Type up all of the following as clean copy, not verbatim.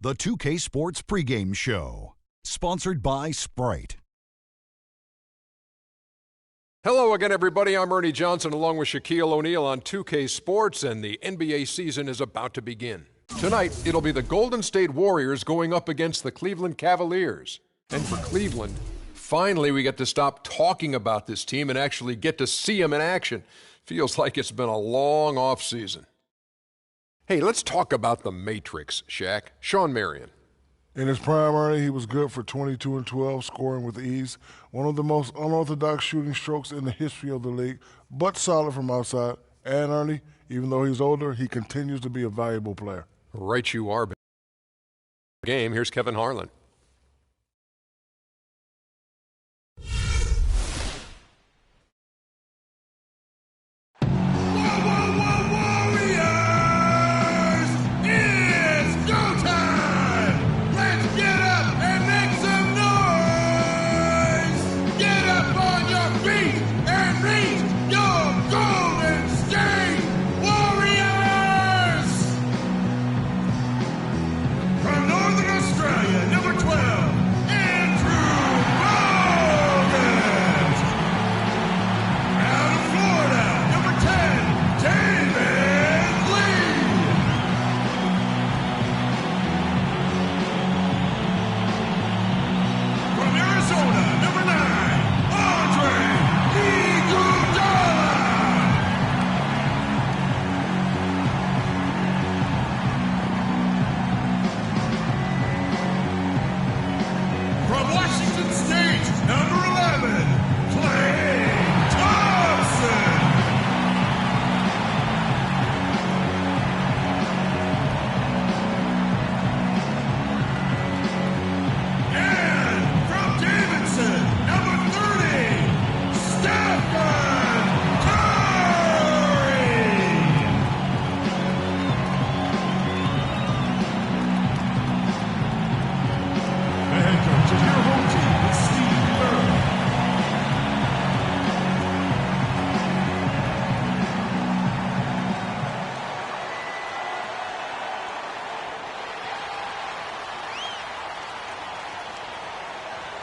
The 2K Sports pregame show, sponsored by Sprite. Hello again, everybody. I'm Ernie Johnson along with Shaquille O'Neal on 2K Sports, and the NBA season is about to begin. Tonight, it'll be the Golden State Warriors going up against the Cleveland Cavaliers. And for Cleveland, finally we get to stop talking about this team and actually get to see them in action. Feels like it's been a long offseason. Hey, let's talk about the Matrix, Shaq. Sean Marion. In his prime, Ernie, he was good for 22 and 12, scoring with ease. One of the most unorthodox shooting strokes in the history of the league, but solid from outside. And, Ernie, even though he's older, he continues to be a valuable player. Right you are. Game, here's Kevin Harlan.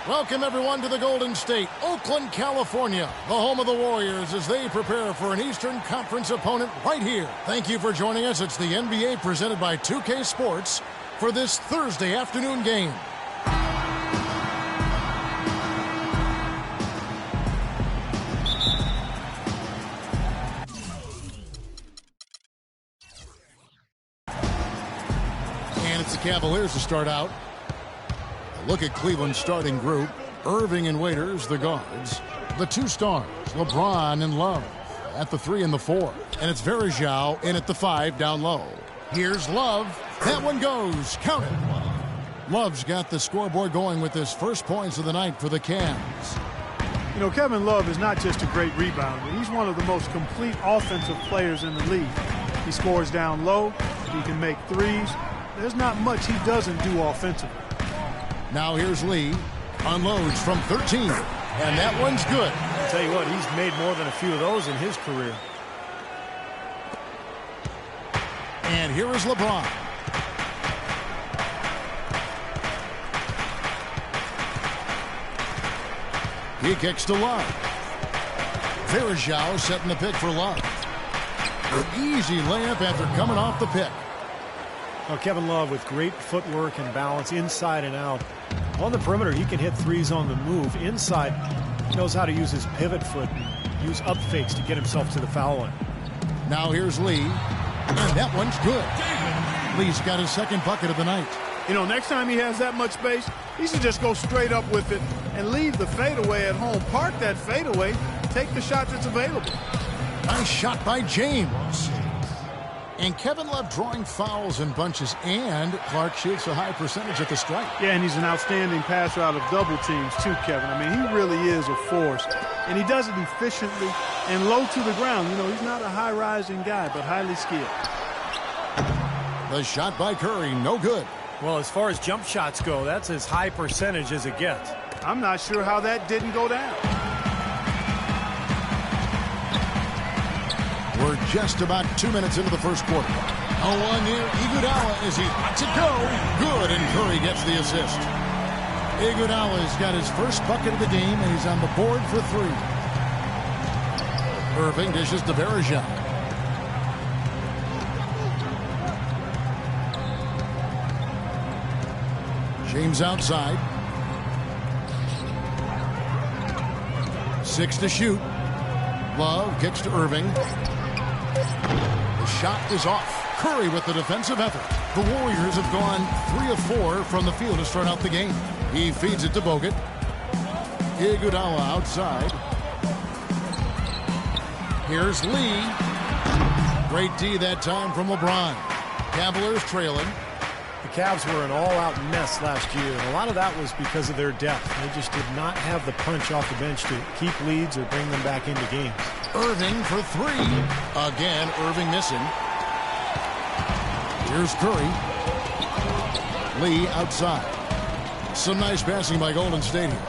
Welcome, everyone, to the Golden State, Oakland, California, the home of the Warriors as they prepare for an Eastern Conference opponent right here. Thank you for joining us. It's the NBA presented by 2K Sports for this Thursday afternoon game. And it's the Cavaliers to start out. Look at Cleveland's starting group. Irving and Waiters, the guards. The two stars, LeBron and Love, at the 3 and the 4. And it's Varejao in at the 5 down low. Here's Love. That one goes. Count it. Love's got the scoreboard going with his first points of the night for the Cavs. You know, Kevin Love is not just a great rebounder. He's one of the most complete offensive players in the league. He scores down low. He can make threes. There's not much he doesn't do offensively. Now here's Lee, unloads from 13, and that one's good. I'll tell you what, he's made more than a few of those in his career. And here is LeBron. He kicks to Love. Varejao setting the pick for Love. An easy layup after coming off the pick. Well, Kevin Love with great footwork and balance inside and out. On the perimeter, he can hit threes on the move. Inside, he knows how to use his pivot foot and use up fakes to get himself to the foul line. Now here's Lee, and that one's good. Lee's got his second bucket of the night. You know, next time he has that much space, he should just go straight up with it and leave the fadeaway at home. Park that fadeaway, take the shot that's available. Nice shot by James. And Kevin Love drawing fouls in bunches, and Clark shoots a high percentage at the stripe. Yeah, and he's an outstanding passer out of double teams too, Kevin. I mean, he really is a force, and he does it efficiently and low to the ground. You know, he's not a high-rising guy, but highly skilled. The shot by Curry, no good. Well, as far as jump shots go, that's as high percentage as it gets. I'm not sure how that didn't go down. We're just about 2 minutes into the first quarter. A one near Iguodala as he lets it go. Good, and Curry gets the assist. Iguodala's got his first bucket of the game, and he's on the board for 3. Irving dishes to Bergeron. James outside. 6 to shoot. Love kicks to Irving. The shot is off. Curry with the defensive effort. The Warriors have gone 3 of 4 from the field to start out the game. He feeds it to Bogut. Iguodala outside. Here's Lee. Great D that time from LeBron. Cavaliers trailing. The Cavs were an all-out mess last year, and a lot of that was because of their depth. They just did not have the punch off the bench to keep leads or bring them back into games. Irving for 3. Again, Irving missing. Here's Curry. Lee outside. Some nice passing by Golden State here.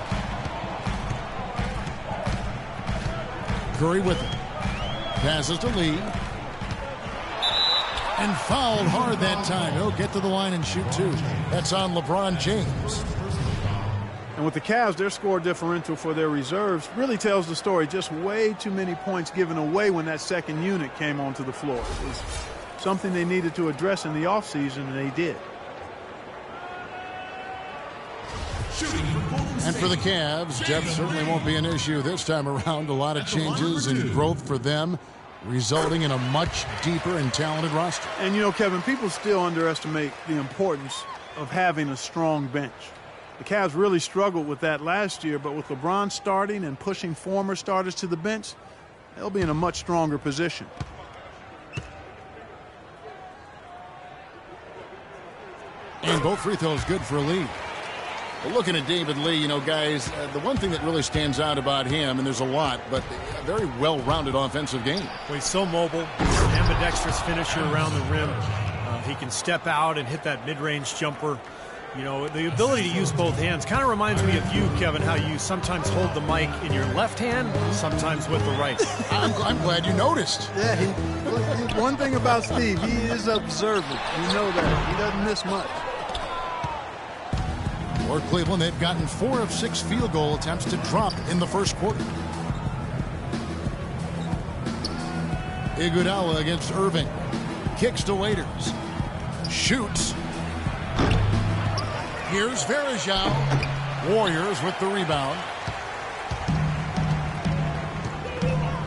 Curry with it. Passes to Lee. And fouled hard that time. He'll get to the line and shoot 2. That's on LeBron James. And with the Cavs, their score differential for their reserves really tells the story. Just way too many points given away when that second unit came onto the floor. It was something they needed to address in the offseason, and they did. And for the Cavs, depth certainly won't be an issue this time around. A lot of changes and growth for them, resulting in a much deeper and talented roster. And, you know, Kevin, people still underestimate the importance of having a strong bench. The Cavs really struggled with that last year, but with LeBron starting and pushing former starters to the bench, they'll be in a much stronger position. And both free throws good for Lee. Well, looking at David Lee, you know, guys, the one thing that really stands out about him, and there's a lot, but a very well-rounded offensive game. Well, he's so mobile. He's an ambidextrous finisher around the rim. He can step out and hit that mid-range jumper. You know, the ability to use both hands kind of reminds me of you, Kevin, how you sometimes hold the mic in your left hand, sometimes with the right. I'm glad you noticed. Yeah, one thing about Steve, he is observant. You know that. He doesn't miss much. For Cleveland, they've gotten 4 of 6 field goal attempts to drop in the first quarter. Iguodala against Irving. Kicks to Waiters. Shoots. Here's Bergeron. Warriors with the rebound.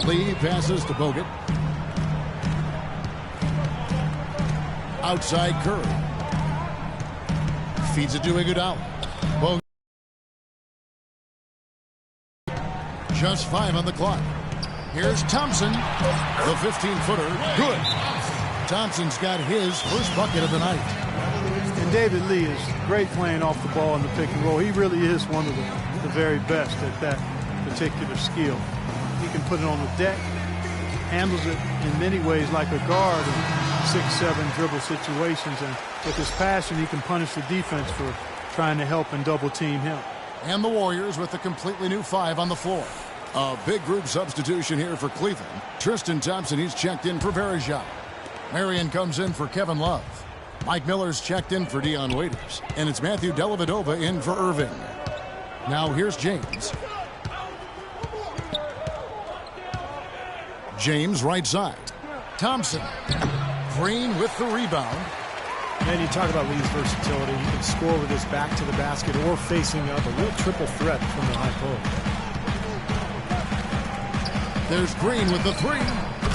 Lee passes to Bogut. Outside Curry. Feeds it to Iguodala. Bogut. Just 5 on the clock. Here's Thompson. The 15-footer. Good. Thompson's got his first bucket of the night. And David Lee is great playing off the ball in the pick and roll. He really is one of the very best at that particular skill. He can put it on the deck, handles it in many ways like a guard in 6-7 dribble situations. And with his passion, he can punish the defense for trying to help and double team him. And the Warriors with a completely new 5 on the floor. A big group substitution here for Cleveland. Tristan Thompson, he's checked in for Bergeron. Marion comes in for Kevin Love. Mike Miller's checked in for Dion Waiters. And it's Matthew Dellavedova in for Irving. Now here's James. James right side. Thompson. Green with the rebound. And you talk about Lee's versatility. He can score with his back to the basket or facing up. A real triple threat from the high post. There's Green with the 3.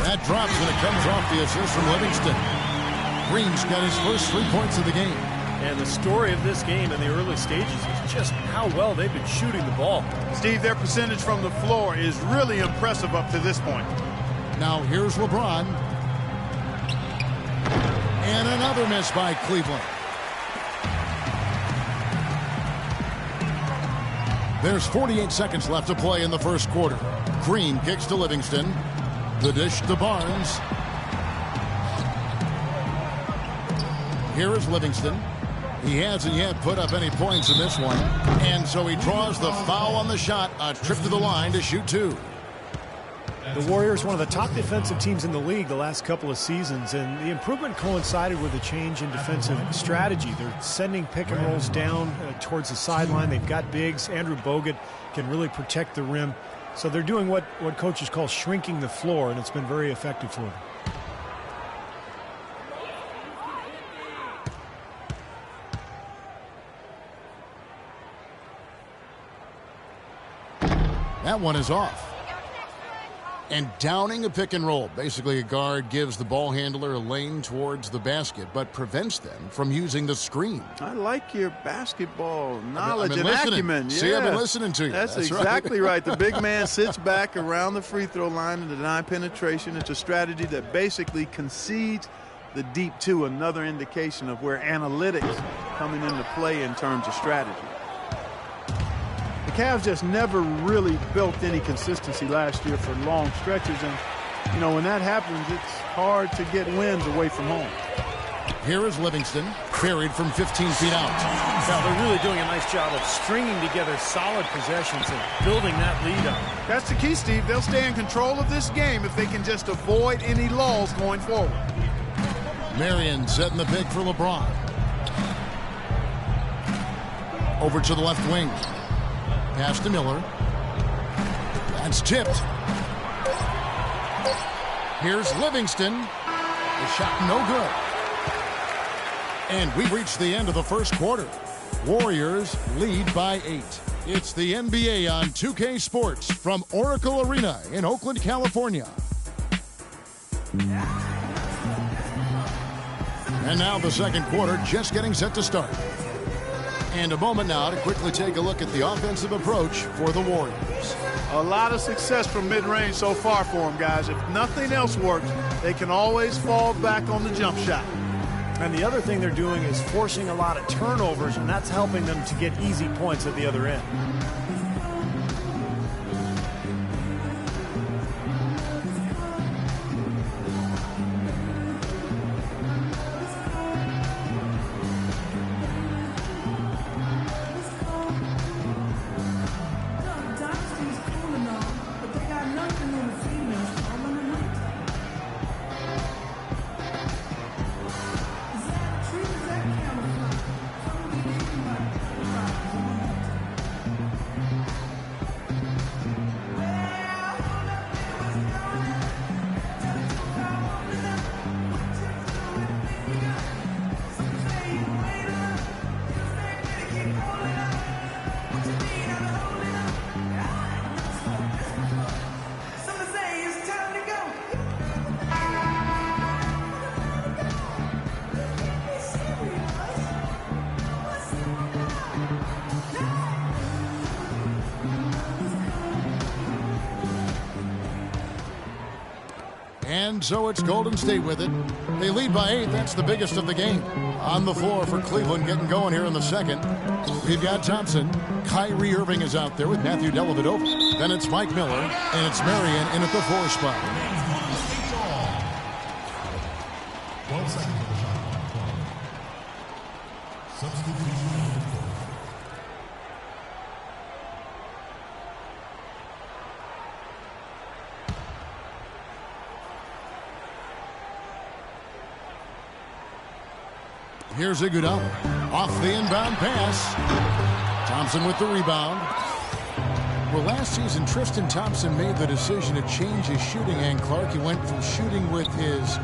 That drops when it comes off the assist from Livingston. Green's got his first 3 points of the game. And the story of this game in the early stages is just how well they've been shooting the ball. Steve, their percentage from the floor is really impressive up to this point. Now here's LeBron. And another miss by Cleveland. There's 48 seconds left to play in the first quarter. Green kicks to Livingston. The dish to Barnes. Here is Livingston. He hasn't yet put up any points in this one. And so he draws the foul on the shot. A trip to the line to shoot 2. The Warriors, one of the top defensive teams in the league the last couple of seasons, and the improvement coincided with a change in defensive strategy. They're sending pick and rolls down towards the sideline. They've got bigs. Andrew Bogut can really protect the rim. So they're doing what coaches call shrinking the floor, and it's been very effective for them. That one is off. And downing a pick and roll. Basically, a guard gives the ball handler a lane towards the basket, but prevents them from using the screen. I like your basketball knowledge and acumen. See, I've been listening to you. That's exactly right. The big man sits back around the free throw line to deny penetration. It's a strategy that basically concedes the deep two, another indication of where analytics coming into play in terms of strategy. The Cavs just never really built any consistency last year for long stretches, and you know when that happens, it's hard to get wins away from home. Here is Livingston, buried from 15 feet out. Now they're really doing a nice job of stringing together solid possessions and building that lead up. That's the key, Steve. They'll stay in control of this game if they can just avoid any lulls going forward. Marion setting the pick for LeBron. Over to the left wing. Pass to Miller. That's tipped. Here's Livingston. The shot no good. And we've reached the end of the first quarter. Warriors lead by 8. It's the NBA on 2K Sports from Oracle Arena in Oakland, California. And now the second quarter just getting set to start. And a moment now to quickly take a look at the offensive approach for the Warriors. A lot of success from mid-range so far for them, guys. If nothing else works, they can always fall back on the jump shot. And the other thing they're doing is forcing a lot of turnovers, and that's helping them to get easy points at the other end. And so it's Golden State with it. They lead by 8. That's the biggest of the game. On the floor for Cleveland, getting going here in the second. We've got Thompson. Kyrie Irving is out there with Matthew Dellavedova. Then it's Mike Miller, and it's Marion in at the 4 spot. 12 seconds on the shot clock. Substitution. Here's Iguodala off the inbound pass. Thompson with the rebound. Well, last season, Tristan Thompson made the decision to change his shooting, and Clark, he went from shooting with his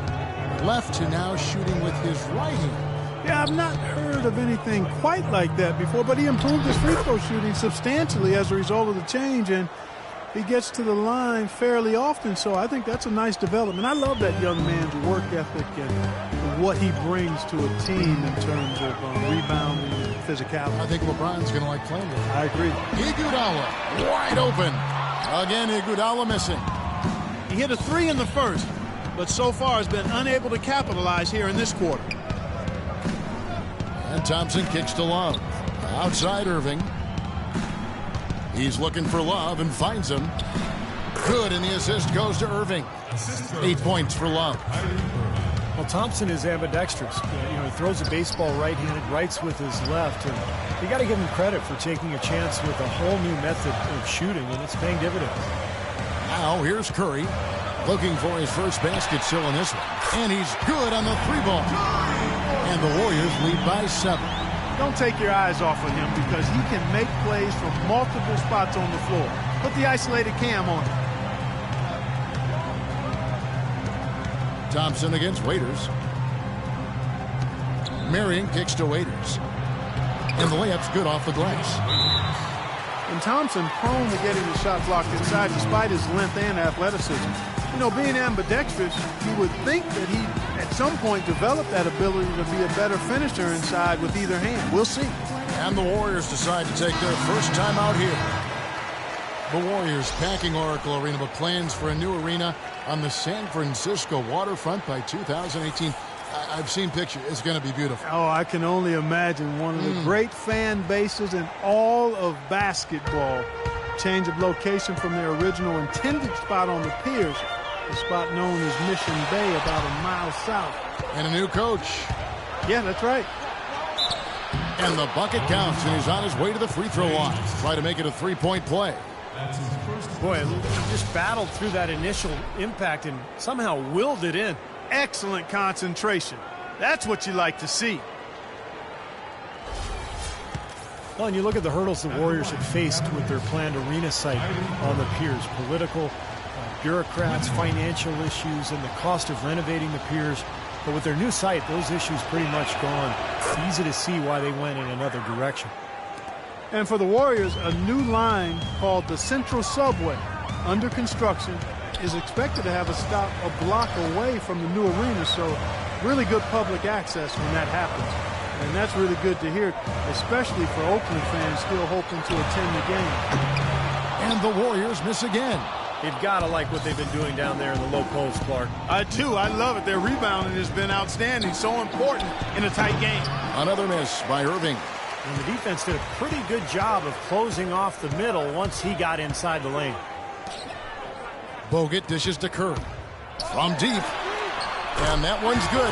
left to now shooting with his right hand. Yeah, I've not heard of anything quite like that before, but he improved his free throw shooting substantially as a result of the change, and he gets to the line fairly often, so I think that's a nice development. I love that young man's work ethic and what he brings to a team in terms of rebounding and physicality. I think LeBron's going to like playing with him. I agree. Iguodala wide open. Again, Iguodala missing. He hit a 3 in the first, but so far has been unable to capitalize here in this quarter. And Thompson kicks to Love. Outside Irving. He's looking for Love and finds him. Good, and the assist goes to Irving. 8 points for Love. Well, Thompson is ambidextrous. You know, he throws a baseball right-handed, writes with his left, and you got to give him credit for taking a chance with a whole new method of shooting, and it's paying dividends. Now here's Curry looking for his first basket still in this one. And he's good on the 3-ball. And the Warriors lead by 7. Don't take your eyes off of him because he can make plays from multiple spots on the floor. Put the isolated cam on him. Thompson against Waiters. Marion kicks to Waiters. And the layup's good off the glass. And Thompson prone to getting the shot blocked inside despite his length and athleticism. You know, being ambidextrous, you would think that he, at some point, developed that ability to be a better finisher inside with either hand. We'll see. And the Warriors decide to take their first time out here. The Warriors packing Oracle Arena, but plans for a new arena on the San Francisco waterfront by 2018. I've seen pictures. It's going to be beautiful. Oh, I can only imagine. One of the great fan bases in all of basketball. Change of location from their original intended spot on the piers, the spot known as Mission Bay, about a mile south. And a new coach. Yeah, that's right. And the bucket counts, and he's on his way to the free throw line. Try to make it a 3-point play. Boy, he just battled through that initial impact and somehow willed it in. Excellent concentration. That's what you like to see. Well, and you look at the hurdles the Warriors have faced with their planned arena site on the piers. Political, bureaucrats, financial issues, and the cost of renovating the piers. But with their new site, those issues pretty much gone. It's easy to see why they went in another direction. And for the Warriors, a new line called the Central Subway, under construction, is expected to have a stop a block away from the new arena, so really good public access when that happens. And that's really good to hear, especially for Oakland fans still hoping to attend the game. And the Warriors miss again. You've got to like what they've been doing down there in the low post, Clark. I do. I love it. Their rebounding has been outstanding, so important in a tight game. Another miss by Irving. And the defense did a pretty good job of closing off the middle once he got inside the lane. Bogut dishes to Curry. From deep. And that one's good.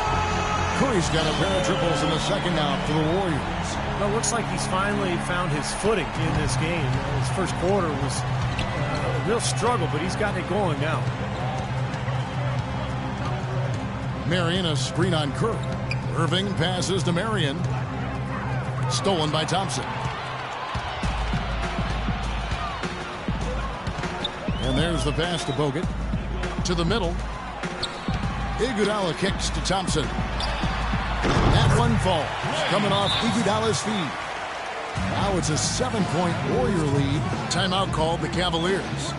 Curry's got a pair of triples in the second now for the Warriors. Well, it looks like he's finally found his footing in this game. His first quarter was a real struggle, but he's gotten it going now. Marion, a screen on Curry. Irving passes to Marion. Stolen by Thompson. And there's the pass to Bogut. To the middle. Iguodala kicks to Thompson. That one falls. Coming off Iguodala's feet. Now it's a 7-point Warrior lead. Timeout called the Cavaliers.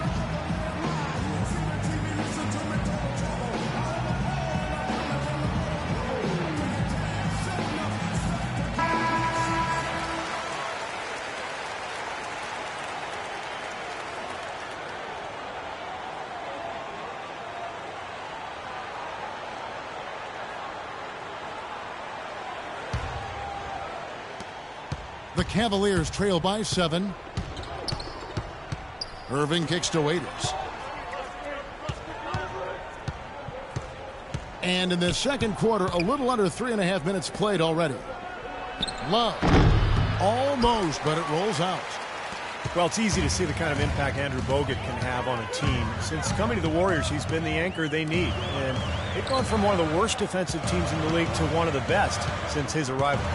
The Cavaliers trail by 7. Irving kicks to Waiters. And in the second quarter, a little under 3.5 minutes played already. Love. Almost, but it rolls out. Well, it's easy to see the kind of impact Andrew Bogut can have on a team. Since coming to the Warriors, he's been the anchor they need. And they've gone from one of the worst defensive teams in the league to one of the best since his arrival.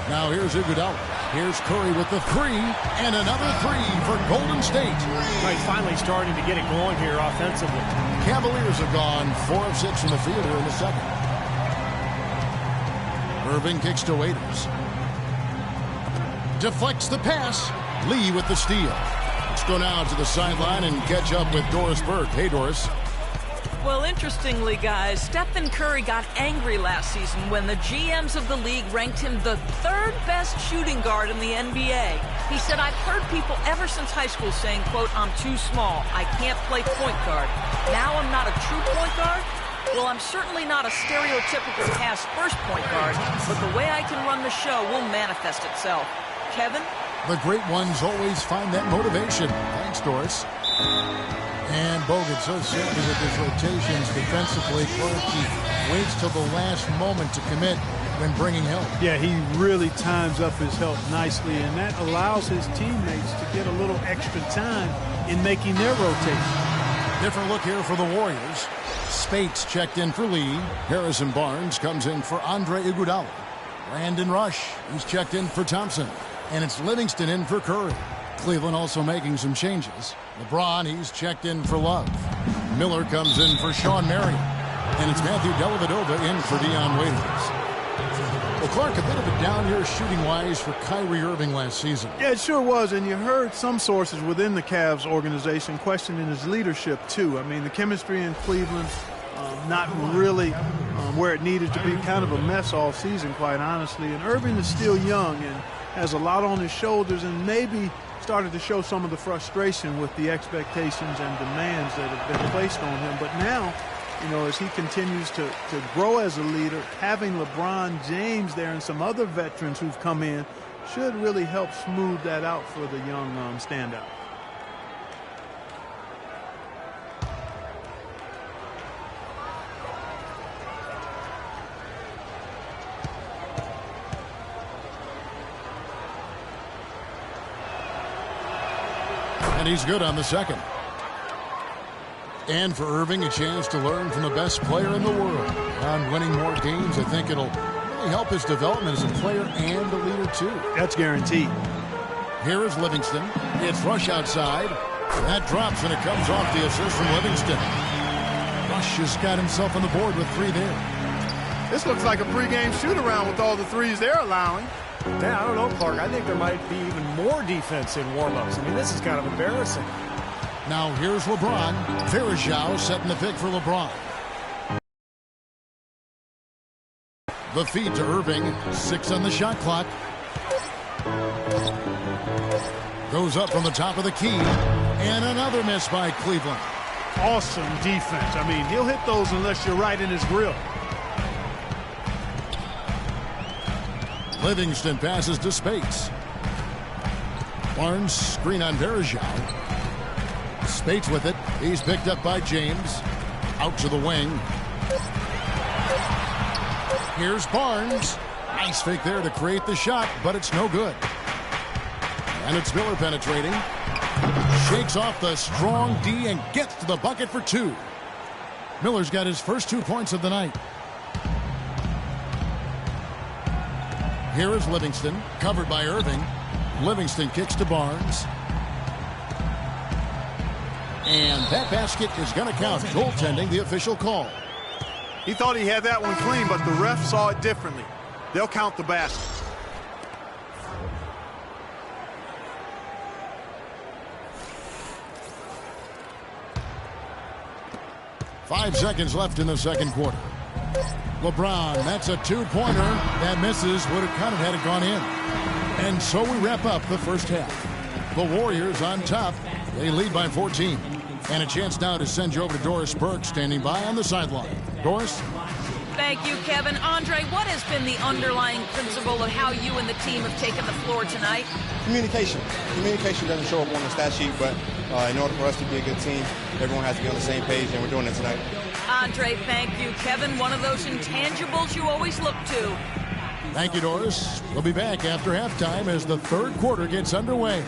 Now here's Iguodala. Here's Curry with the 3, and another 3 for Golden State. Well, he's finally starting to get it going here offensively. Cavaliers have gone 4 of 6 from the field here in the second. Irving kicks to Waiters. Deflects the pass. Lee with the steal. Let's go now to the sideline and catch up with Doris Burke. Hey, Doris. Well, interestingly, guys, Stephen Curry got angry last season when the GMs of the league ranked him the 3rd best shooting guard in the NBA. He said, I've heard people ever since high school saying, quote, I'm too small. I can't play point guard. Now I'm not a true point guard? Well, I'm certainly not a stereotypical pass first point guard, but the way I can run the show will manifest itself. Kevin? The great ones always find that motivation. Thanks, Doris. And Bogut so savvy with his rotations defensively. Clark waits till the last moment to commit when bringing help. Yeah, he really times up his help nicely, and that allows his teammates to get a little extra time in making their rotation. Different look here for the Warriors. Spates checked in for Lee. Harrison Barnes comes in for Andre Iguodala. Brandon Rush, he's checked in for Thompson. And it's Livingston in for Curry. Cleveland also making some changes. LeBron, he's checked in for Love. Miller comes in for Sean Marion. And it's Matthew Dellavedova in for Dion Waiters. Well, Clark, a bit of a down year shooting-wise for Kyrie Irving last season. Yeah, it sure was, and you heard some sources within the Cavs organization questioning his leadership, too. I mean, the chemistry in Cleveland, not really where it needed to be, kind of a mess all season, quite honestly. And Irving is still young and has a lot on his shoulders and maybe started to show some of the frustration with the expectations and demands that have been placed on him. But now, you know, as he continues to grow as a leader, having LeBron James there and some other veterans who've come in should really help smooth that out for the young standout. And he's good on the second. And for Irving, a chance to learn from the best player in the world. On winning more games, I think it'll really help his development as a player and a leader, too. That's guaranteed. Here is Livingston. It's Rush outside. That drops, and it comes off the assist from Livingston. Rush has got himself on the board with 3 there. This looks like a pregame shoot-around with all the threes they're allowing. Yeah, I don't know, Clark. I think there might be even more defense in warm-ups. I mean, this is kind of embarrassing. Now here's LeBron. Verajao setting the pick for LeBron. The feed to Irving. 6 on the shot clock. Goes up from the top of the key. And another miss by Cleveland. Awesome defense. I mean, he'll hit those unless you're right in his grill. Livingston passes to Spates. Barnes screen on Verajao. Spates with it. He's picked up by James. Out to the wing. Here's Barnes. Nice fake there to create the shot, but it's no good. And it's Miller penetrating. Shakes off the strong D and gets to the bucket for 2. Miller's got his first 2 points of the night. Here is Livingston, covered by Irving. Livingston kicks to Barnes. And that basket is going to count. Goaltending, the official call. He thought he had that one clean, but the ref saw it differently. They'll count the basket. Five seconds left in the second quarter. LeBron, that's a 2-pointer. That misses. Would have kind of had it gone in. And so we wrap up the first half. The Warriors on top. They lead by 14. And a chance now to send you over to Doris Burke, standing by on the sideline. Doris? Thank you, Kevin. Andre, what has been the underlying principle of how you and the team have taken the floor tonight? Communication. Communication doesn't show up on the stat sheet, but in order for us to be a good team, everyone has to be on the same page, and we're doing it tonight. Andre, thank you. Kevin, one of those intangibles you always look to. Thank you, Doris. We'll be back after halftime as the third quarter gets underway.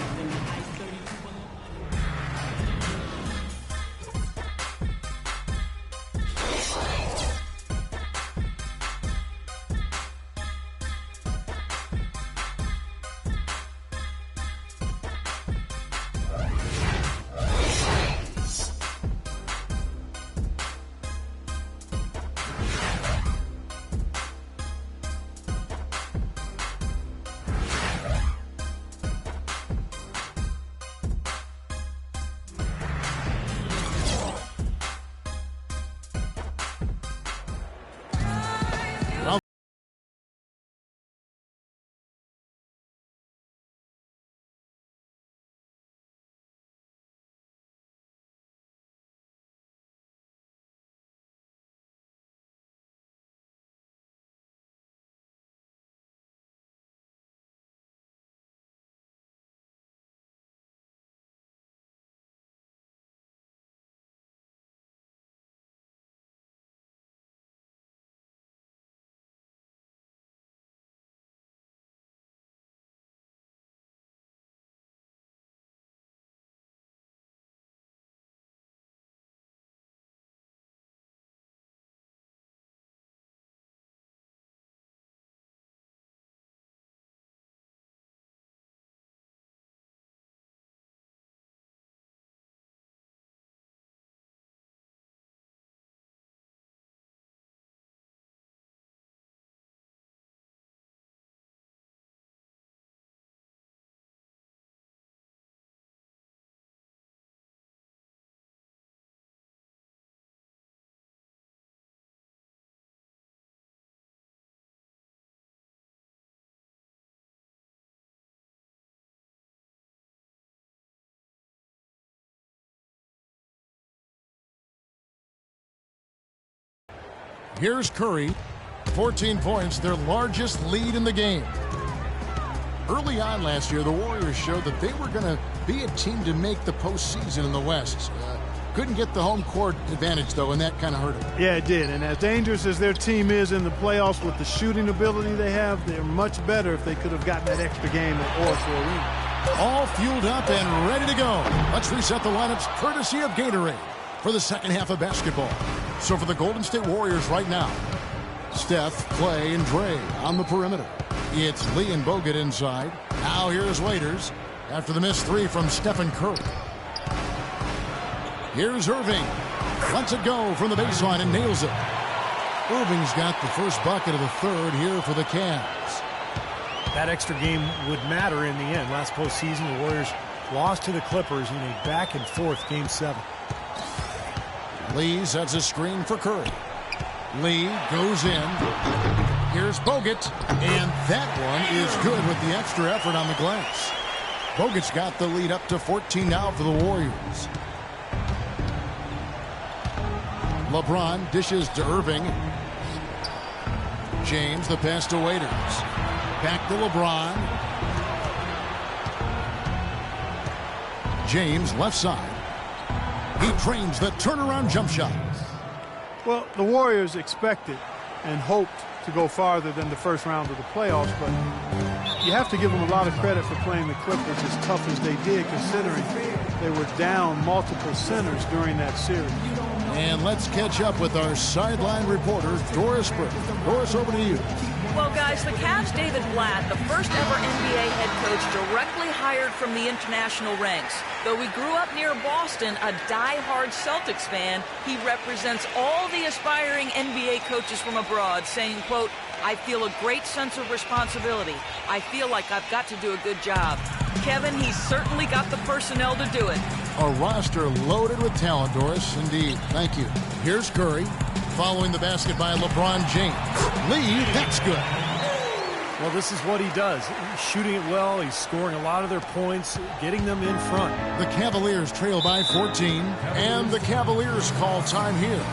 Here's Curry. 14 points, their largest lead in the game. Early on last year, the Warriors showed that they were going to be a team to make the postseason in the West. Couldn't get the home court advantage, though, and that kind of hurt them. Yeah, it did. And as dangerous as their team is in the playoffs with the shooting ability they have, they're much better if they could have gotten that extra game at Oracle Arena. All fueled up and ready to go. Let's reset the lineups courtesy of Gatorade for the second half of basketball. So for the Golden State Warriors right now, Steph, Clay, and Dre on the perimeter. It's Lee and Bogut inside. Now here's Waiters after the missed three from Stephen Curry. Here's Irving. Lets it go from the baseline and nails it. Irving's got the first bucket of the third here for the Cavs. That extra game would matter in the end. Last postseason, the Warriors lost to the Clippers in a back-and-forth Game 7. Lee sets a screen for Curry. Lee goes in. Here's Bogut, and that one is good with the extra effort on the glass. Bogut's got the lead up to 14 now for the Warriors. LeBron dishes to Irving. James, the pass to Waiters. Back to LeBron. James, left side. He trains the turnaround jump shot. Well, the Warriors expected and hoped to go farther than the first round of the playoffs, but you have to give them a lot of credit for playing the Clippers as tough as they did, considering they were down multiple centers during that series. And let's catch up with our sideline reporter, Doris Burke. Doris, over to you. Well, guys, the Cavs' David Blatt, the first ever NBA head coach directly hired from the international ranks. Though he grew up near Boston, a die-hard Celtics fan, he represents all the aspiring NBA coaches from abroad, saying, quote, "I feel a great sense of responsibility. I feel like I've got to do a good job." Kevin, he's certainly got the personnel to do it. A roster loaded with talent, Doris. Indeed. Thank you. Here's Curry. Following the basket by LeBron James. Lee, that's good. Well, this is what he does. He's shooting it well. He's scoring a lot of their points, getting them in front. The Cavaliers trail by 14, and the Cavaliers call time here.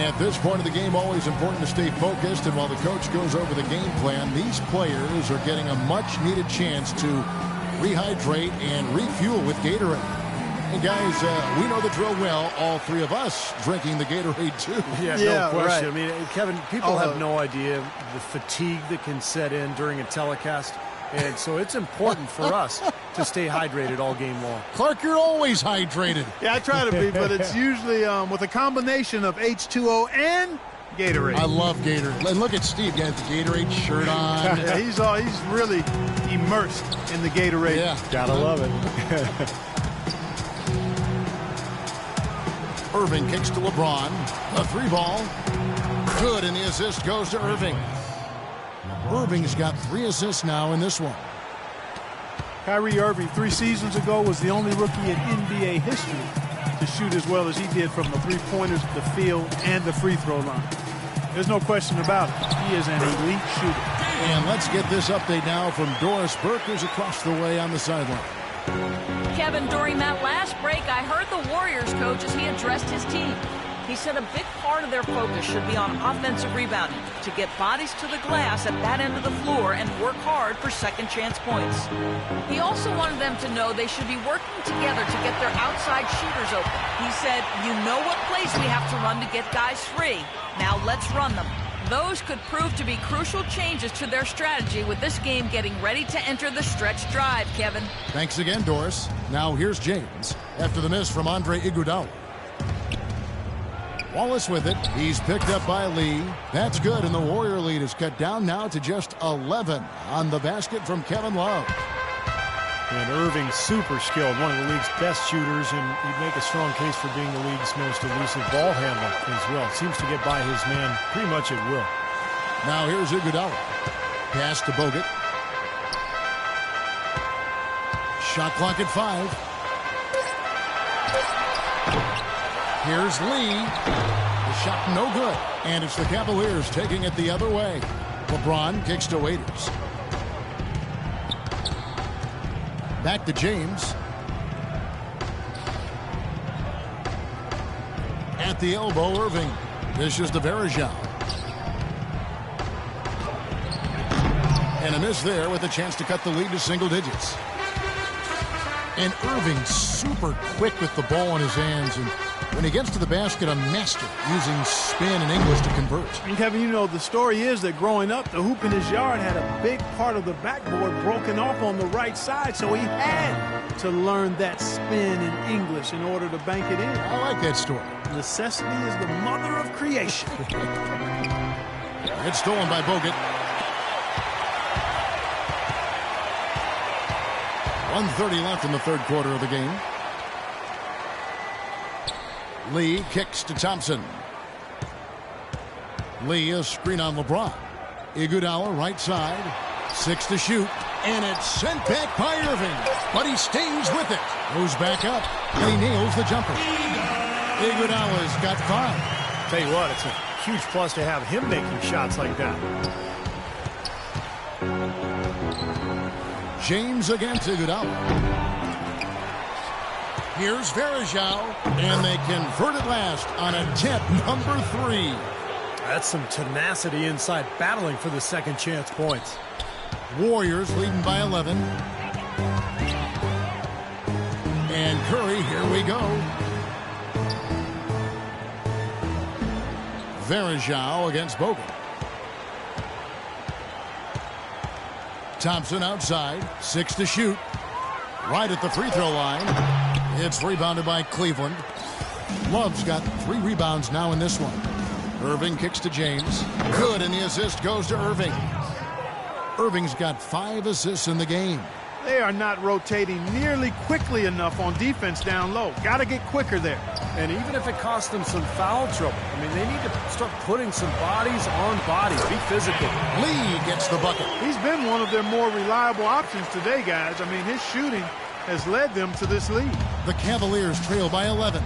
At this point of the game, always important to stay focused, and while the coach goes over the game plan, these players are getting a much-needed chance to rehydrate and refuel with Gatorade. And guys, we know the drill well, all three of us drinking the Gatorade too. Yeah, no question. Right. I mean, Kevin, people have no idea the fatigue that can set in during a telecast. And so it's important for us to stay hydrated all game long. Clark, you're always hydrated. Yeah, I try to be, but it's usually with a combination of H2O and Gatorade. I love Gatorade. And look at Steve, got the Gatorade shirt on. Yeah, he's really immersed in the Gatorade. Yeah, gotta love it. Irving kicks to LeBron. A three ball. Good, and the assist goes to Irving. Irving's got 3 assists now in this one. Kyrie Irving 3 seasons ago was the only rookie in NBA history to shoot as well as he did from the three-pointers, the field, and the free throw line. There's no question about it. He is an elite shooter. And let's get this update now from Doris Burke, who's across the way on the sideline. Kevin, during that last break, I heard the Warriors coach as he addressed his team. He said a big part of their focus should be on offensive rebounding, to get bodies to the glass at that end of the floor and work hard for second chance points. He also wanted them to know they should be working together to get their outside shooters open. He said, "You know what plays we have to run to get guys free. Now let's run them." Those could prove to be crucial changes to their strategy with this game getting ready to enter the stretch drive, Kevin. Thanks again, Doris. Now here's James after the miss from Andre Iguodala. Wallace with it. He's picked up by Lee. That's good, and the Warrior lead is cut down now to just 11 on the basket from Kevin Love. And Irving, super skilled, one of the league's best shooters, and he'd make a strong case for being the league's most elusive ball handler as well. Seems to get by his man pretty much at will. Now here's Iguodala. Pass to Bogut. Shot clock at 5. Here's Lee. The shot no good. And it's the Cavaliers taking it the other way. LeBron kicks to Waiters. Back to James. At the elbow, Irving. This is the Varejao. And a miss there with a chance to cut the lead to single digits. And Irving super quick with the ball in his hands. And when he gets to the basket, a master using spin and English to convert. And Kevin, you know, the story is that growing up, the hoop in his yard had a big part of the backboard broken off on the right side, so he had to learn that spin in English in order to bank it in. I like that story. Necessity is the mother of creation. It's stolen by Bogut. 1:30 left in the third quarter of the game. Lee kicks to Thompson. Lee, a screen on LeBron. Iguodala right side. 6 to shoot. And it's sent back by Irving. But he stays with it. Goes back up. And he nails the jumper. Iguodala's got 5. Tell you what, it's a huge plus to have him making shots like that. James against Iguodala. Here's Varejao, and they convert it last on attempt number 3. That's some tenacity inside, battling for the second chance points. Warriors leading by 11. And Curry, here we go. Varejao against Bogut. Thompson outside, 6 to shoot. Right at the free throw line. It's rebounded by Cleveland. Love's got 3 rebounds now in this one. Irving kicks to James. Good, and the assist goes to Irving. Irving's got 5 assists in the game. They are not rotating nearly quickly enough on defense down low. Got to get quicker there. And even if it costs them some foul trouble, I mean, they need to start putting some bodies on bodies. Be physical. Lee gets the bucket. He's been one of their more reliable options today, guys. I mean, his shooting has led them to this lead. The Cavaliers trail by 11.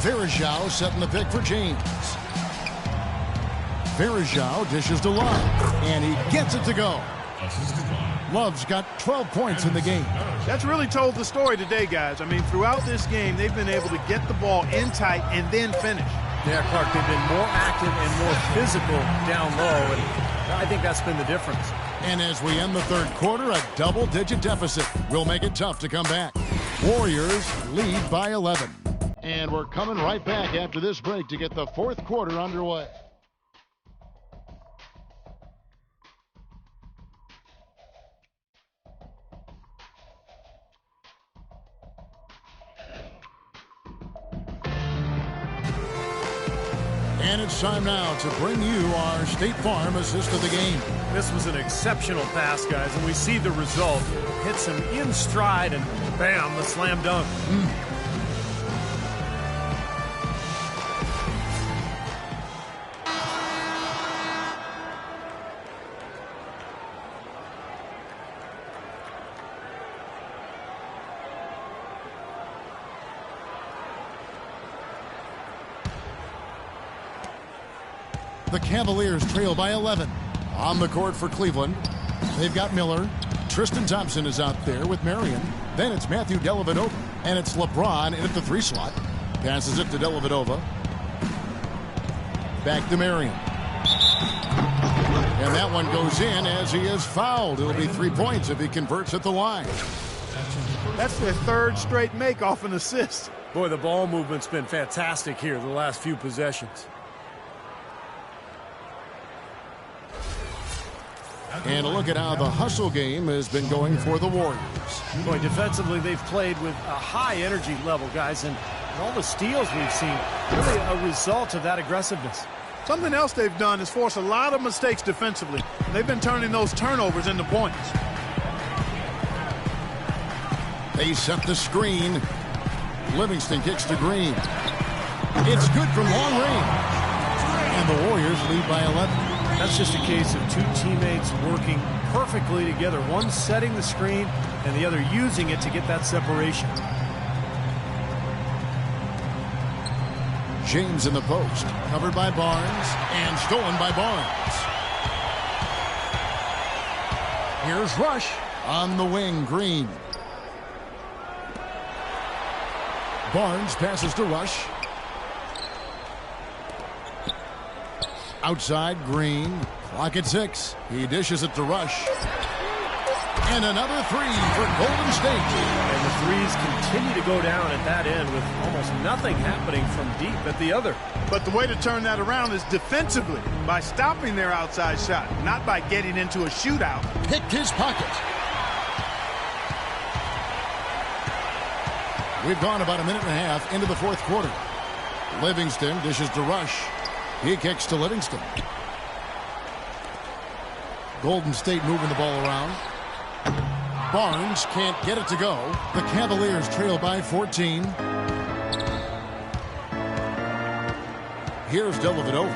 Varejao setting the pick for James. Varejao dishes to Love, and he gets it to go. Love's got 12 points in the game. That's really told the story today, guys. I mean, throughout this game, they've been able to get the ball in tight and then finish. Yeah, Clark, they've been more active and more physical down low, and I think that's been the difference. And as we end the third quarter, a double-digit deficit will make it tough to come back. Warriors lead by 11. And we're coming right back after this break to get the fourth quarter underway. And it's time now to bring you our State Farm assist of the game. This was an exceptional pass, guys, and we see the result. Hits him in stride, and bam, the slam dunk. The Cavaliers trail by 11. On the court for Cleveland, they've got Miller. Tristan Thompson is out there with Marion. Then it's Matthew Dellavedova. And it's LeBron in at the 3 slot. Passes it to Dellavedova. Back to Marion. And that one goes in as he is fouled. It'll be 3 points if he converts at the line. That's their third straight make off an assist. Boy, the ball movement's been fantastic here the last few possessions. And a look at how the hustle game has been going for the Warriors. Boy, defensively, they've played with a high energy level, guys, and all the steals we've seen, really a result of that aggressiveness. Something else they've done is force a lot of mistakes defensively. They've been turning those turnovers into points. They set the screen. Livingston kicks to Green. It's good from long range. And the Warriors lead by 11. That's just a case of 2 teammates working perfectly together. One setting the screen and the other using it to get that separation. James in the post. Covered by Barnes and stolen by Barnes. Here's Rush on the wing. Green. Barnes passes to Rush. Outside, Green. Clock at 6. He dishes it to Rush. And another three for Golden State. And the threes continue to go down at that end with almost nothing happening from deep at the other. But the way to turn that around is defensively, by stopping their outside shot, not by getting into a shootout. Picked his pocket. We've gone about a minute and a half into the fourth quarter. Livingston dishes to Rush. He kicks to Livingston. Golden State moving the ball around. Barnes can't get it to go. The Cavaliers trail by 14. Here's Dellavedova.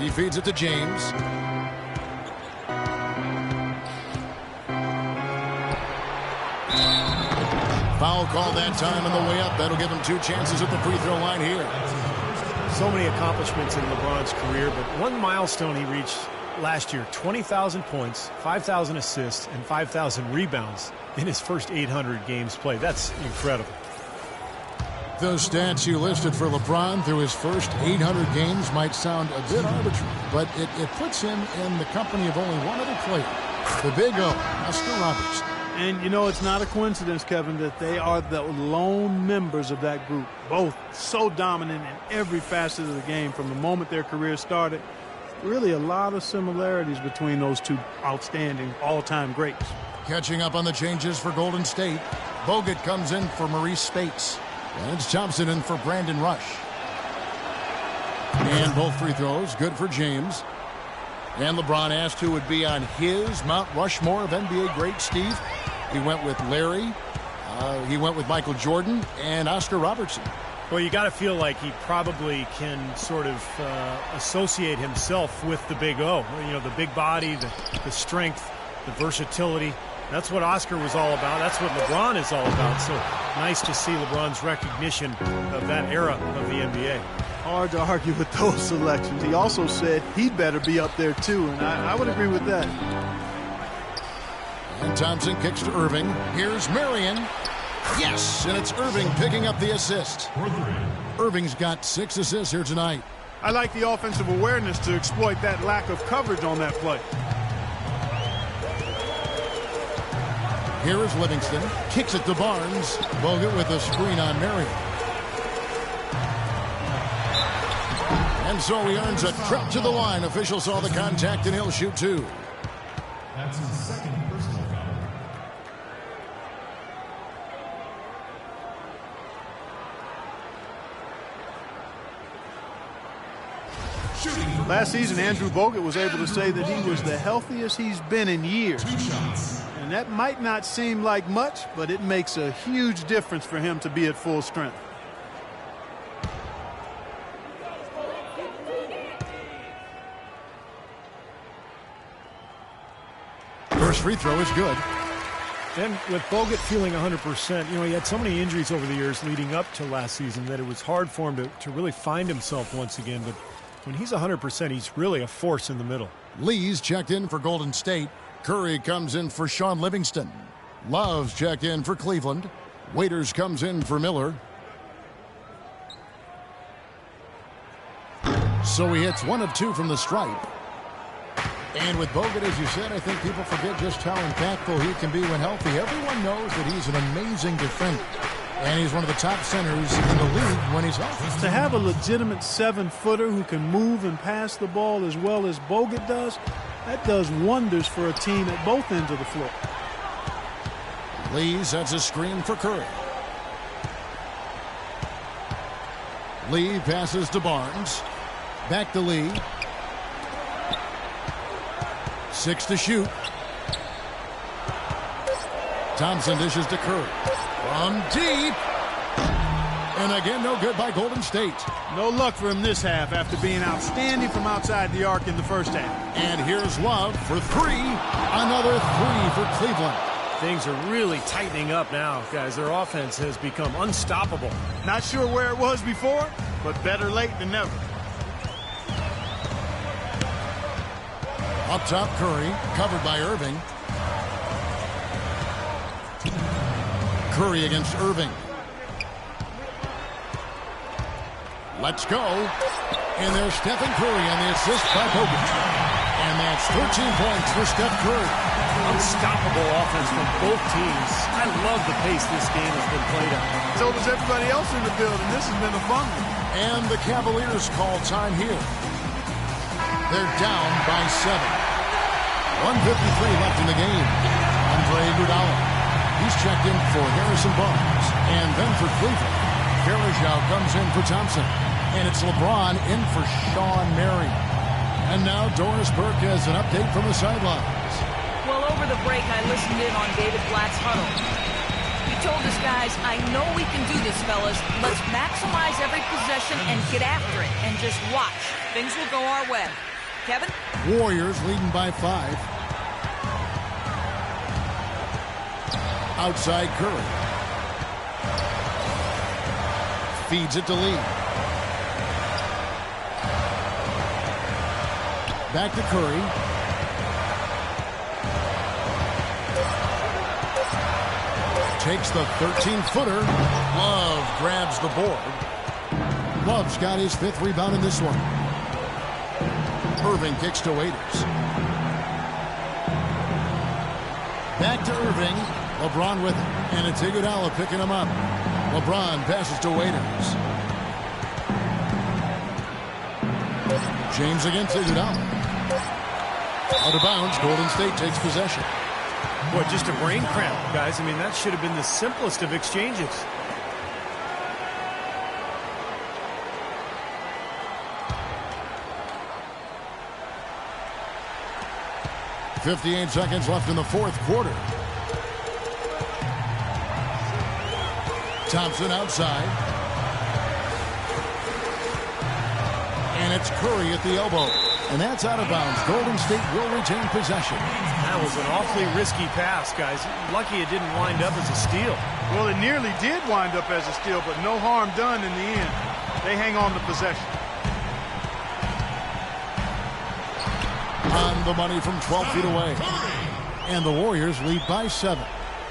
He feeds it to James. Foul call that time on the way up. That'll give him 2 chances at the free throw line here. So many accomplishments in LeBron's career, but one milestone he reached last year: 20,000 points, 5,000 assists, and 5,000 rebounds in his first 800 games played. That's incredible. Those stats you listed for LeBron through his first 800 games might sound a bit arbitrary, but it puts him in the company of only one other player, the Big O, Oscar Robertson. And, you know, it's not a coincidence, Kevin, that they are the lone members of that group. Both so dominant in every facet of the game from the moment their career started. Really a lot of similarities between those two outstanding all-time greats. Catching up on the changes for Golden State. Bogut comes in for Maurice Spates. And it's Thompson in for Brandon Rush. And both free throws good for James. And LeBron asked who would be on his Mount Rushmore of NBA greats, Steve. He went with Larry. He went with Michael Jordan and Oscar Robertson. Well, you got to feel like he probably can sort of associate himself with the Big O. You know, the big body, the strength, the versatility. That's what Oscar was all about. That's what LeBron is all about. So nice to see LeBron's recognition of that era of the NBA. Hard to argue with those selections. He also said he'd better be up there too, and I would agree with that. And Thompson kicks to Irving. Here's Marion. Yes, and it's Irving picking up the assist. Irving's got 6 assists here tonight. I like the offensive awareness to exploit that lack of coverage on that play. Here is Livingston. Kicks it to Barnes. Bogut with a screen on Marion. And so he earns a trip to the line. Official saw the contact and he'll shoot 2. That's his second personal foul. Last season, Andrew Bogut was able to say that he was the healthiest he's been in years. 2 shots. And that might not seem like much, but it makes a huge difference for him to be at full strength. First free throw is good. And with Bogut feeling 100%, you know, he had so many injuries over the years leading up to last season that it was hard for him to really find himself once again. But when he's 100%, he's really a force in the middle. Lee's checked in for Golden State. Curry comes in for Sean Livingston. Love's checked in for Cleveland. Waiters comes in for Miller. So he hits 1 of 2 from the stripe. And with Bogut, as you said, I think people forget just how impactful he can be when healthy. Everyone knows that he's an amazing defender. And he's one of the top centers in the league when he's healthy. To have a legitimate 7-footer who can move and pass the ball as well as Bogut does, that does wonders for a team at both ends of the floor. Lee sets a screen for Curry. Lee passes to Barnes. Back to Lee. 6 to shoot. Thompson dishes to Curry. From deep. And again, no good by Golden State. No luck for him this half after being outstanding from outside the arc in the first half. And here's Love for 3. Another 3 for Cleveland. Things are really tightening up now, guys. Their offense has become unstoppable. Not sure where it was before, but better late than never. Up top, Curry, covered by Irving. Curry against Irving. Let's go. And there's Stephen Curry on the assist by Bogut. And that's 13 points for Steph Curry. Unstoppable offense from both teams. I love the pace this game has been played at. So does everybody else in the building. This has been a fun one. And the Cavaliers call time here. They're down by 7. 1:53 left in the game. Andre Iguodala. He's checked in for Harrison Barnes. And then for Cleveland, Farajao comes in for Thompson. And it's LeBron in for Sean Marion. And now Doris Burke has an update from the sidelines. Well, over the break, I listened in on David Blatt's huddle. He told us, guys, I know we can do this, fellas. Let's maximize every possession and get after it. And just watch. Things will go our way. Kevin? Warriors leading by 5. Outside Curry. Feeds it to Lee. Back to Curry. Takes the 13-footer. Love grabs the board. Love's got his 5th rebound in this one. Irving kicks to Waiters. Back to Irving. LeBron with it. And it's Iguodala picking him up. LeBron passes to Waiters. James against Iguodala. Out of bounds. Golden State takes possession. Boy, just a brain cramp, guys. I mean, that should have been the simplest of exchanges. .58 seconds left in the 4th quarter. Thompson outside. And it's Curry at the elbow. And that's out of bounds. Golden State will retain possession. That was an awfully risky pass, guys. Lucky it didn't wind up as a steal. Well, it nearly did wind up as a steal, but no harm done in the end. They hang on to possession. On the money from 12 feet away. And the Warriors lead by 7.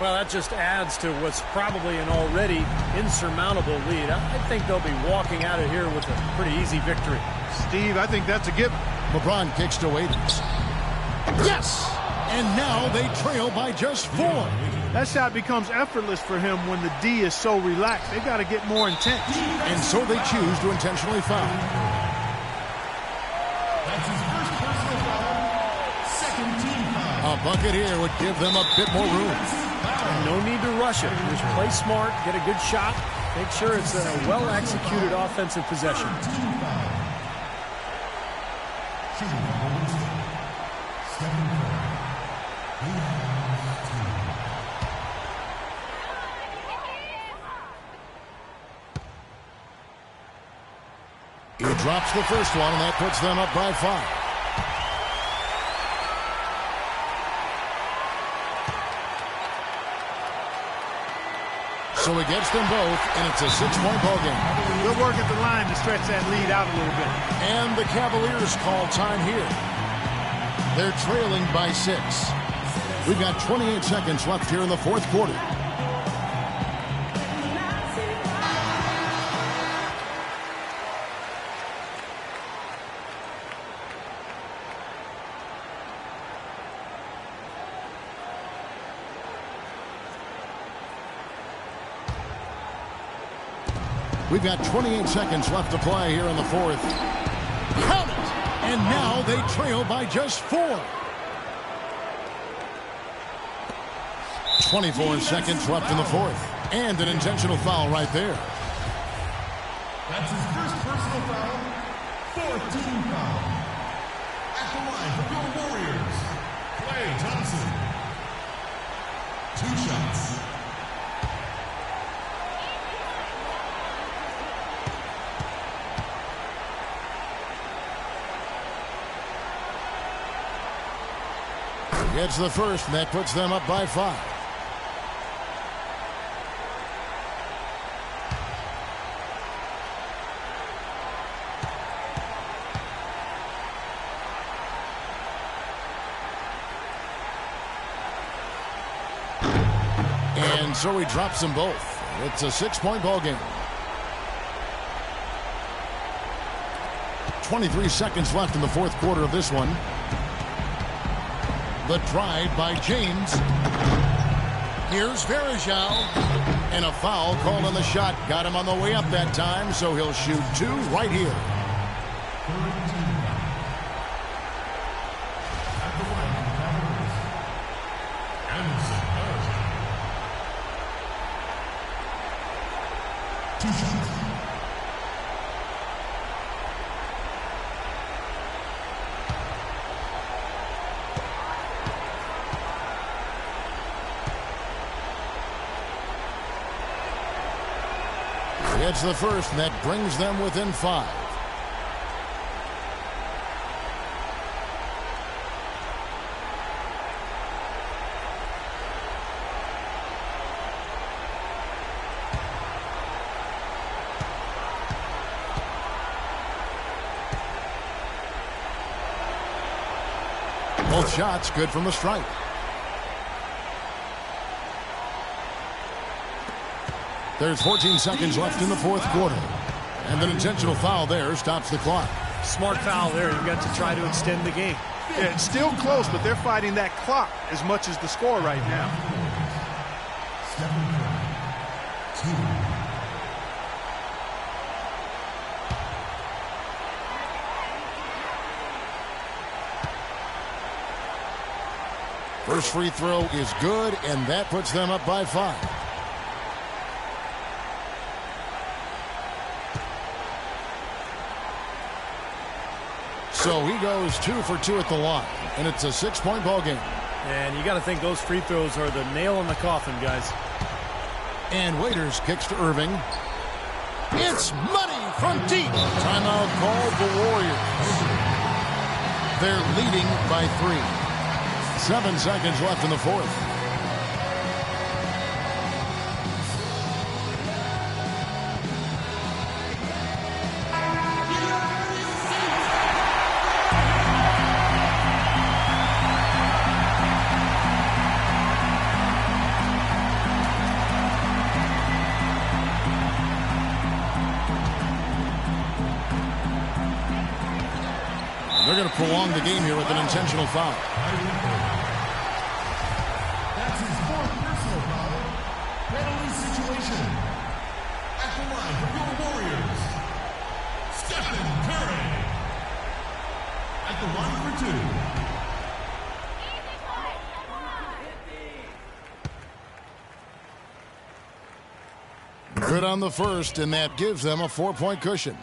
Well, that just adds to what's probably an already insurmountable lead. I think they'll be walking out of here with a pretty easy victory. Steve, I think that's a given. LeBron kicks to Waiters. Yes! And now they trail by just 4. That shot becomes effortless for him when the D is so relaxed. They've got to get more intense. And so they choose to intentionally foul. That's his first personal foul. Second team foul. A bucket here would give them a bit more room. No need to rush it. Just play smart, get a good shot. Make sure it's a well-executed offensive possession. He drops the first one, and that puts them up by 5. So he gets them both, and it's a 6-point ball game. Good work at the line to stretch that lead out a little bit. And the Cavaliers call time here. They're trailing by 6. We've got 28 seconds left here in the 4th quarter. We've got 28 seconds left to play here in the 4th. Count it! And now they trail by just 4. 24 seconds left in the 4th. And an intentional foul right there. That's his first personal foul. 4th team foul. At the line for your Warriors, Klay Thompson. 2 shots. Gets the first, and that puts them up by 5. And so he drops them both. It's a 6-point ball game. 23 seconds left in the fourth quarter of this one. The drive by James. Here's Varejao. And a foul called on the shot. Got him on the way up that time, so he'll shoot 2 right here. It's the first, and that brings them within 5. Both shots good from the stripe. There's 14 seconds left in the fourth quarter. And an intentional foul there stops the clock. Smart foul there. You've got to try to extend the game. Yeah, it's still close, but they're fighting that clock as much as the score right now. First free throw is good, and that puts them up by 5. So he goes 2 for 2 at the line, and it's a 6-point ball game. And you got to think those free throws are the nail in the coffin, guys. And Waiters kicks to Irving. It's money from deep. Timeout called the Warriors. They're leading by 3. 7 seconds left in the fourth. They're going to prolong the game here with an intentional foul. That's his 4th personal foul. Penalty situation. At the line for your Warriors, Stephen Curry. At the line for 2. Good on the first, and that gives them a 4-point cushion.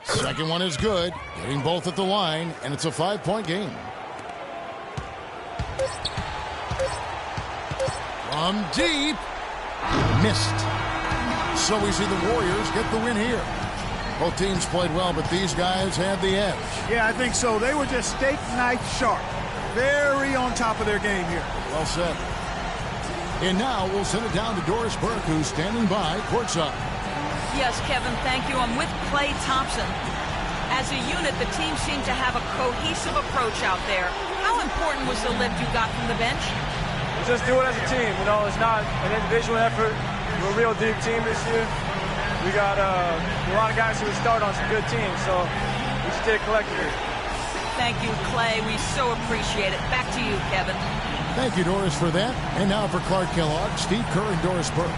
Second one is good, getting both at the line, and it's a 5-point game. From deep, missed. So we see the Warriors get the win here. Both teams played well, but these guys had the edge. Yeah, I think so. They were just steak knife sharp. Very on top of their game here. Well said. And now we'll send it down to Doris Burke, who's standing by courtside. Yes, Kevin, thank you. I'm with Klay Thompson. As a unit, the team seemed to have a cohesive approach out there. How important was the lift you got from the bench? Just do it as a team. You know, it's not an individual effort. We're a real deep team this year. We got a lot of guys who would start on some good teams, so we just did it collectively. Thank you, Klay. We so appreciate it. Back to you, Kevin. Thank you, Doris, for that. And now for Clark Kellogg, Steve Kerr, and Doris Burke.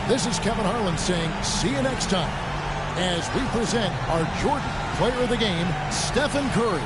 This is Kevin Harlan saying see you next time as we present our Jordan Player of the Game, Stephen Curry.